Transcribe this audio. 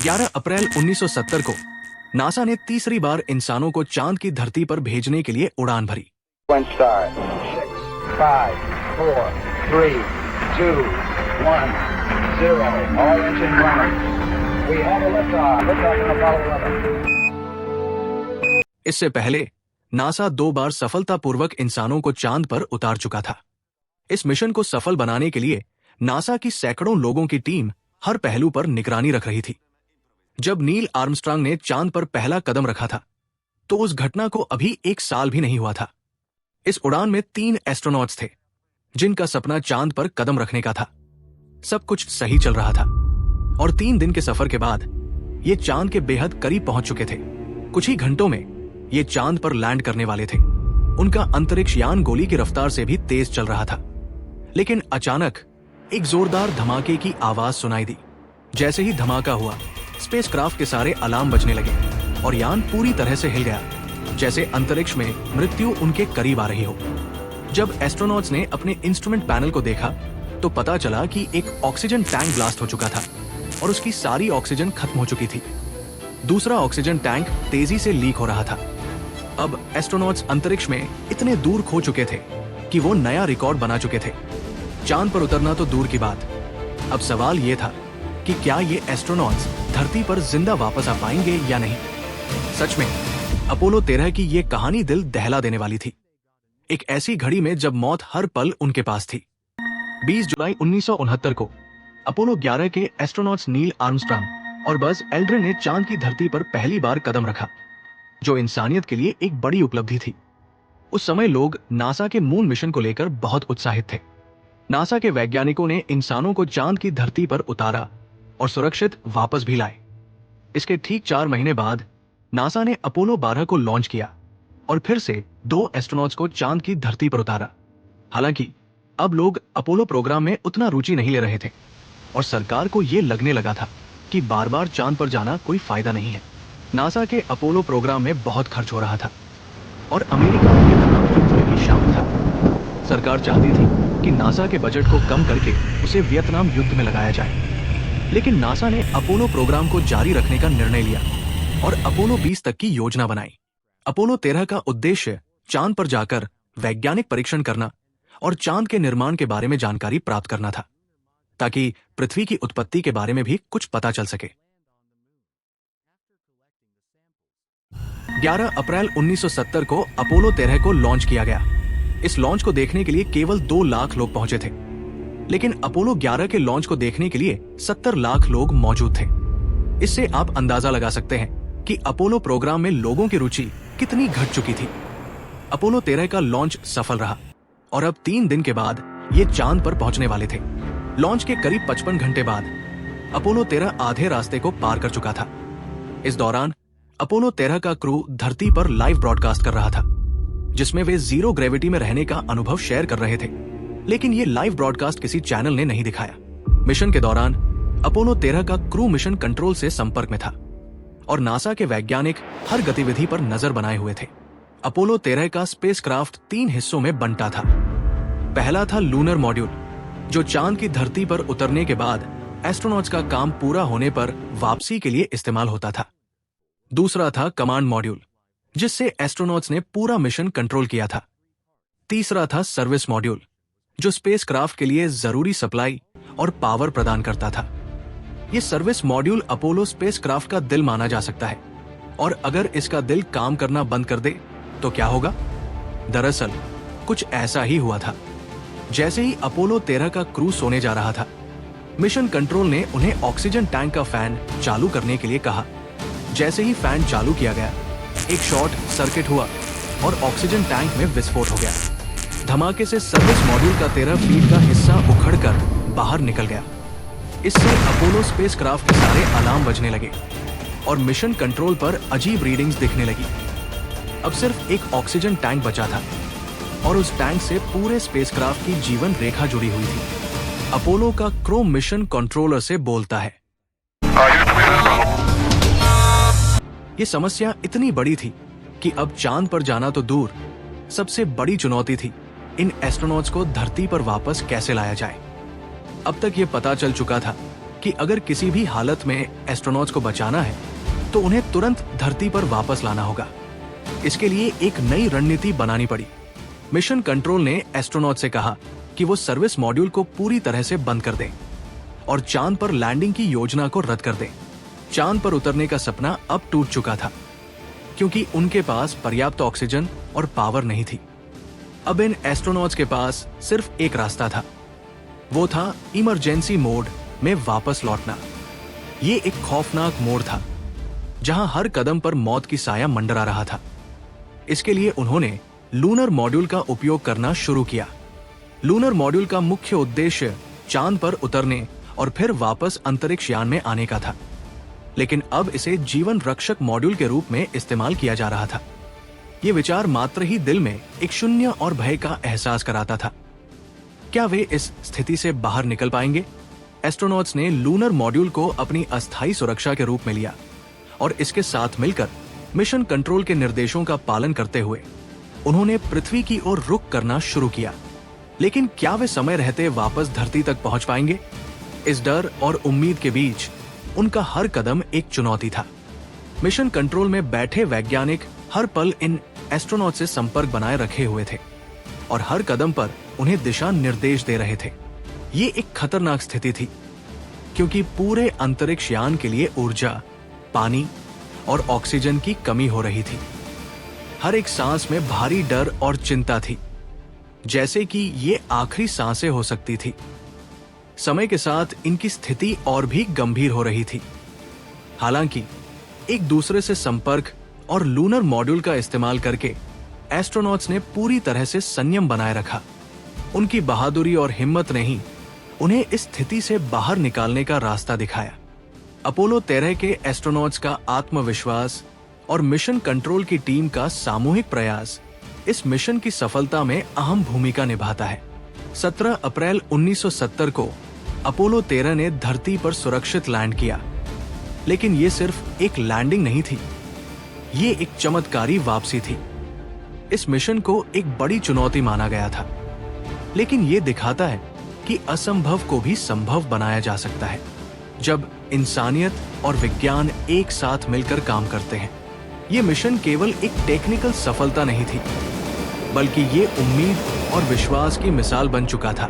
11 अप्रैल 1970 को नासा ने तीसरी बार इंसानों को चांद की धरती पर भेजने के लिए उड़ान भरी। 6, 5, 4, 3, 2, 1, 0. All engine running. We have a liftoff. Liftoff on Apollo 11. इससे पहले नासा 2 बार सफलतापूर्वक इंसानों को चांद पर उतार चुका था। इस मिशन को सफल बनाने के लिए नासा की सैकड़ों लोगों की टीम हर पहलू पर निगरानी रख रही थी। जब नील आर्मस्ट्रांग ने चांद पर पहला कदम रखा था तो उस घटना को अभी 1 साल भी नहीं हुआ था। इस उड़ान में 3 एस्ट्रोनॉट्स थे जिनका सपना चांद पर कदम रखने का था। सब कुछ सही चल रहा था और 3 दिन के सफर के बाद ये चांद के बेहद करीब पहुंच चुके थे। कुछ ही घंटों में ये चांद पर लैंड करने वाले थे। उनका अंतरिक्ष यान गोली की रफ्तार से भी तेज चल रहा था, लेकिन अचानक एक जोरदार धमाके की आवाज सुनाई दी। जैसे ही धमाका हुआ, स्पेसक्राफ्ट के सारे अलार्म बजने लगे और यान पूरी तरह से हिल गया, जैसे अंतरिक्ष में मृत्यु उनके करीब आ रही हो। जब एस्ट्रोनॉट्स ने अपने इंस्ट्रूमेंट पैनल को देखा तो पता चला कि एक ऑक्सीजन टैंक ब्लास्ट हो चुका था और उसकी सारी ऑक्सीजन खत्म हो चुकी थी। दूसरा ऑक्सीजन टैंक तेजी से लीक हो रहा था। अब एस्ट्रोनॉट्स अंतरिक्ष में इतने दूर खो चुके थे कि वो नया रिकॉर्ड बना चुके थे। चांद पर उतरना तो दूर की बात, अब सवाल ये था कि क्या ये एस्ट्रोनॉट्स धरती पर जिंदा वापस आ पाएंगे या नहीं। सच में अपोलो 13 की ये कहानी दिल दहला देने वाली थी। एक ऐसी घड़ी में जब मौत हर पल उनके पास थी। 20 जुलाई 1969 को अपोलो 11 के एस्ट्रोनॉट्स नील आर्मस्ट्रांग और बज एल्ड्रिन ने चांद की धरती पर पहली बार कदम रखा, जो इंसानियत के लिए एक बड़ी उपलब्धि थी। उस समय लोग नासा के मून मिशन को लेकर बहुत उत्साहित थे। नासा के वैज्ञानिकों ने इंसानों को चांद की धरती पर उतारा और सुरक्षित वापस भी लाए। इसके ठीक 4 महीने बाद नासा ने अपोलो 12 को लॉन्च किया और फिर से 2 एस्ट्रोनॉट्स को चांद की धरती पर उतारा। हालांकि अब लोग अपोलो प्रोग्राम में उतना रुचि नहीं ले रहे थे और सरकार को यह लगने लगा था कि बार बार चांद पर जाना कोई फायदा नहीं है। नासा के अपोलो प्रोग्राम में बहुत खर्च हो रहा था और अमेरिका वियतनाम युद्ध में भी शामिल था। सरकार चाहती थी कि नासा के बजट को कम करके उसे वियतनाम युद्ध में लगाया जाए, लेकिन नासा ने अपोलो प्रोग्राम को जारी रखने का निर्णय लिया और अपोलो 20 तक की योजना बनाई। अपोलो 13 का उद्देश्य चांद पर जाकर वैज्ञानिक परीक्षण करना और चांद के निर्माण के बारे में जानकारी प्राप्त करना था, ताकि पृथ्वी की उत्पत्ति के बारे में भी कुछ पता चल सके। 11 अप्रैल 1970 को अपोलो 13 को लॉन्च किया गया। इस लॉन्च को देखने के लिए केवल 2 लाख लोग पहुंचे थे, लेकिन अपोलो 11 के लॉन्च को देखने के लिए 70 लाख लोग मौजूद थे। इससे आप अंदाजा लगा सकते हैं कि अपोलो प्रोग्राम में लोगों की रुचि कितनी घट चुकी थी। अपोलो 13 का लॉन्च सफल रहा और अब 3 दिन के बाद ये चांद पर पहुंचने वाले थे। लॉन्च के करीब 55 घंटे बाद अपोलो 13 आधे रास्ते को पार कर चुका था। इस दौरान अपोलो 13 का क्रू धरती पर लाइव ब्रॉडकास्ट कर रहा था, जिसमें वे जीरो ग्रेविटी में रहने का अनुभव शेयर कर रहे थे, लेकिन ये लाइव ब्रॉडकास्ट किसी चैनल ने नहीं दिखाया। मिशन के दौरान अपोलो 13 का क्रू मिशन कंट्रोल से संपर्क में था और नासा के वैज्ञानिक हर गतिविधि पर नजर बनाए हुए थे। अपोलो 13 का स्पेसक्राफ्ट 3 हिस्सों में बंटा था। पहला था लूनर मॉड्यूल, जो चांद की धरती पर उतरने के बाद एस्ट्रोनॉट्स का काम पूरा होने पर वापसी के लिए इस्तेमाल होता था। दूसरा था कमांड मॉड्यूल, जिससे एस्ट्रोनॉट्स ने पूरा मिशन कंट्रोल किया था। तीसरा था सर्विस मॉड्यूल, जो स्पेसक्राफ्ट के लिए जरूरी सप्लाई और पावर प्रदान करता था। ये सर्विस मॉड्यूल अपोलो स्पेसक्राफ्ट का दिल माना जा सकता है, और अगर इसका दिल काम करना बंद कर दे तो क्या होगा? दरअसल कुछ ऐसा ही हुआ था। जैसे ही अपोलो 13 का क्रू सोने जा रहा था, मिशन कंट्रोल ने उन्हें ऑक्सीजन टैंक का फैन चालू करने के लिए कहा। जैसे ही फैन चालू किया गया, एक शॉर्ट सर्किट हुआ और ऑक्सीजन टैंक में विस्फोट हो गया। धमाके से सर्विस मॉड्यूल का 13 फीट का हिस्सा उखड़कर बाहर निकल गया। इससे अपोलो स्पेसक्राफ्ट के सारे अलार्म बजने लगे और मिशन कंट्रोल पर अजीब रीडिंग्स दिखने लगी। अब सिर्फ एक ऑक्सीजन टैंक बचा था और उस टैंक से पूरे स्पेसक्राफ्ट की जीवन रेखा जुड़ी हुई थी। अपोलो का क्रू मिशन कंट्रोलर से बोलता है, ये समस्या इतनी बड़ी थी कि अब चांद पर जाना तो दूर, सबसे बड़ी चुनौती थी इन एस्ट्रोनॉट्स को धरती पर वापस कैसे लाया जाए। अब तक ये पता चल चुका था कि अगर किसी भी हालत में एस्ट्रोनॉट्स को बचाना है तो उन्हें तुरंत धरती पर वापस लाना होगा। इसके लिए एक नई रणनीति बनानी पड़ी। मिशन कंट्रोल ने एस्ट्रोनॉट से कहा कि वो सर्विस मॉड्यूल को पूरी तरह से बंद कर दें और चांद पर लैंडिंग की योजना को रद्द कर दें। चांद पर उतरने का सपना अब टूट चुका था, क्योंकि उनके पास पर्याप्त ऑक्सीजन और पावर नहीं थी। अब इन एस्ट्रोनॉट्स के पास सिर्फ एक रास्ता था, वो था इमरजेंसी मोड में वापस लौटना। ये एक खौफनाक मोड़ था जहां हर कदम पर मौत की साया मंडरा रहा था। इसके लिए उन्होंने लूनर मॉड्यूल का उपयोग करना शुरू किया। लूनर मॉड्यूल का मुख्य उद्देश्य चांद पर उतरने और फिर वापस अंतरिक्ष यान में आने का था, लेकिन अब इसे जीवन रक्षक मॉड्यूल के रूप में इस्तेमाल किया जा रहा था। ये विचार मात्र ही दिल में एक शून्य और भय का एहसास कराता था। क्या वे इस स्थिति से बाहर निकल पाएंगे? एस्ट्रोनॉट्स ने लूनर मॉड्यूल को अपनी अस्थायी सुरक्षा के रूप में लिया और इसके साथ मिलकर मिशन कंट्रोल के निर्देशों का पालन करते हुए उन्होंने पृथ्वी की ओर रुख करना शुरू किया। लेकिन क्या वे समय रहते वापस धरती तक पहुंच पाएंगे? इस डर और उम्मीद के बीच उनका हर कदम एक चुनौती था। मिशन कंट्रोल में बैठे वैज्ञानिक हर पल इन एस्ट्रोनॉट से संपर्क बनाए रखे हुए थे और हर कदम पर उन्हें दिशा निर्देश दे रहे थे। ये एक खतरनाक स्थिति थी, क्योंकि पूरे अंतरिक्ष यान के लिए ऊर्जा, पानी और ऑक्सीजन की कमी हो रही थी। हर एक सांस में भारी डर और चिंता थी, जैसे कि ये आखिरी सांसें हो सकती थी। समय के साथ इनकी स्थिति और भी गंभीर हो रही थी। हालांकि एक दूसरे से संपर्क और लूनर मॉड्यूल का इस्तेमाल करके एस्ट्रोनॉट्स ने पूरी तरह से संयम बनाए रखा। उनकी बहादुरी और हिम्मत ने ही उन्हें इस स्थिति से बाहर निकालने का रास्ता दिखाया। अपोलो 13 के एस्ट्रोनॉट्स का आत्मविश्वास और मिशन कंट्रोल की टीम का सामूहिक प्रयास इस मिशन की सफलता में अहम भूमिका निभाता है। 17 अप्रैल 1970 को अपोलो 13 ने धरती पर सुरक्षित लैंड किया, लेकिन ये सिर्फ एक लैंडिंग नहीं थी, ये एक चमत्कारी वापसी थी। इस मिशन को एक बड़ी चुनौती माना गया था, लेकिन ये दिखाता है कि असंभव को भी संभव बनाया जा सकता है जब इंसानियत और विज्ञान एक साथ मिलकर काम करते हैं। ये मिशन केवल एक टेक्निकल सफलता नहीं थी, बल्कि ये उम्मीद और विश्वास की मिसाल बन चुका था।